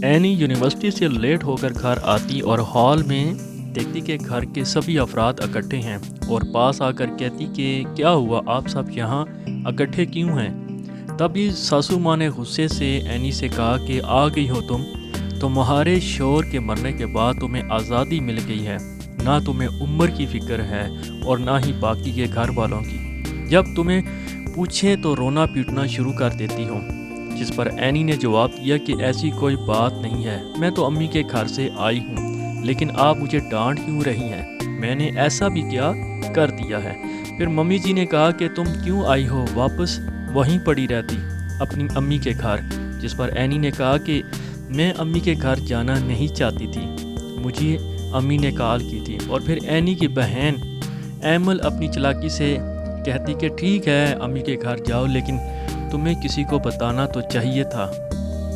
Any university से late होकर घर आती और हॉल में देखती कि घर के सभी अफराद इकट्ठे हैं और पास आकर कहती कि क्या हुआ, आप सब यहाँ इकट्ठे क्यों हैं। तभी सासू माँ ने गुस्से से एनी से कहा कि आ गई हो तुम्हारे शोहर के मरने के बाद तुम्हें आज़ादी मिल गई है, ना तुम्हें उम्र की फ़िक्र है और ना ही बाकी के घर वालों की। जब तुम्हें पूछे तो रोना पीटना शुरू कर देती हो। जिस पर एनी ने जवाब दिया कि ऐसी कोई बात नहीं है, मैं तो अम्मी के घर से आई हूँ, लेकिन आप मुझे डांट क्यों रही हैं, मैंने ऐसा भी क्या कर दिया है। फिर मम्मी जी ने कहा कि तुम क्यों आई हो, वापस वहीं पड़ी रहती अपनी अम्मी के घर। जिस पर एनी ने कहा कि मैं अम्मी के घर जाना नहीं चाहती थी, मुझे अम्मी ने कॉल की थी। और फिर एनी की बहन एमल अपनी चालाकी से कहती कि ठीक है अम्मी के घर जाओ, लेकिन तुम्हें किसी को बताना तो चाहिए था,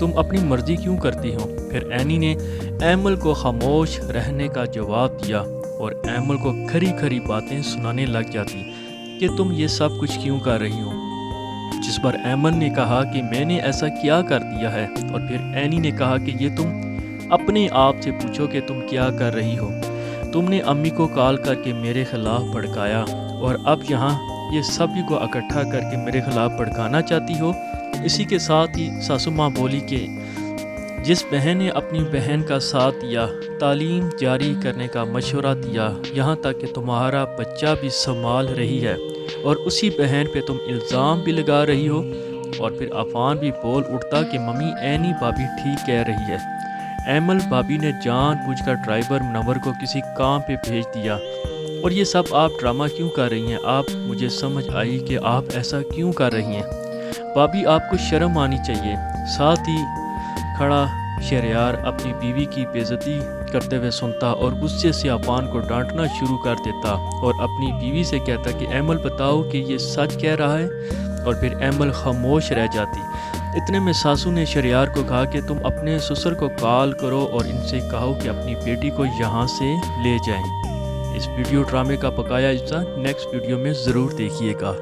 तुम अपनी मर्ज़ी क्यों करती हो। फिर एनी ने एमल को खामोश रहने का जवाब दिया और एमल को खरी खरी बातें सुनाने लग जाती कि तुम ये सब कुछ क्यों कर रही हो। जिस पर एमल ने कहा कि मैंने ऐसा क्या कर दिया है। और फिर एनी ने कहा कि ये तुम अपने आप से पूछो कि तुम क्या कर रही हो। तुमने अम्मी को कॉल करके मेरे ख़िलाफ़ भड़काया और अब यहाँ ये सभी को इकट्ठा करके मेरे ख़िलाफ़ भड़काना चाहती हो। इसी के साथ ही सासू माँ बोली कि जिस बहन ने अपनी बहन का साथ दिया, तालीम जारी करने का मशवरा दिया, यहाँ तक कि तुम्हारा बच्चा भी संभाल रही है, और उसी बहन पे तुम इल्ज़ाम भी लगा रही हो। और फिर अफान भी बोल उठता कि मम्मी एनी भाभी ठीक कह रही है। एमल भाभी ने जानबूझकर ड्राइवर मुनव्वर को किसी काम पे भेज दिया, और ये सब आप ड्रामा क्यों कर रही हैं। आप मुझे समझ आई कि आप ऐसा क्यों कर रही हैं। भाभी आपको शर्म आनी चाहिए। साथ ही खड़ा शहरयार अपनी बीवी की बेइज्जती करते हुए सुनता और गुस्से से अफान को डांटना शुरू कर देता और अपनी बीवी से कहता कि एमल बताओ कि ये सच कह रहा है। और फिर एमल खामोश रह जाती। इतने में सासू ने शहरयार को कहा कि तुम अपने ससुर को कॉल करो और इनसे कहो कि अपनी बेटी को यहाँ से ले जाएं। इस वीडियो ड्रामे का बकाया हिस्सा नेक्स्ट वीडियो में ज़रूर देखिएगा।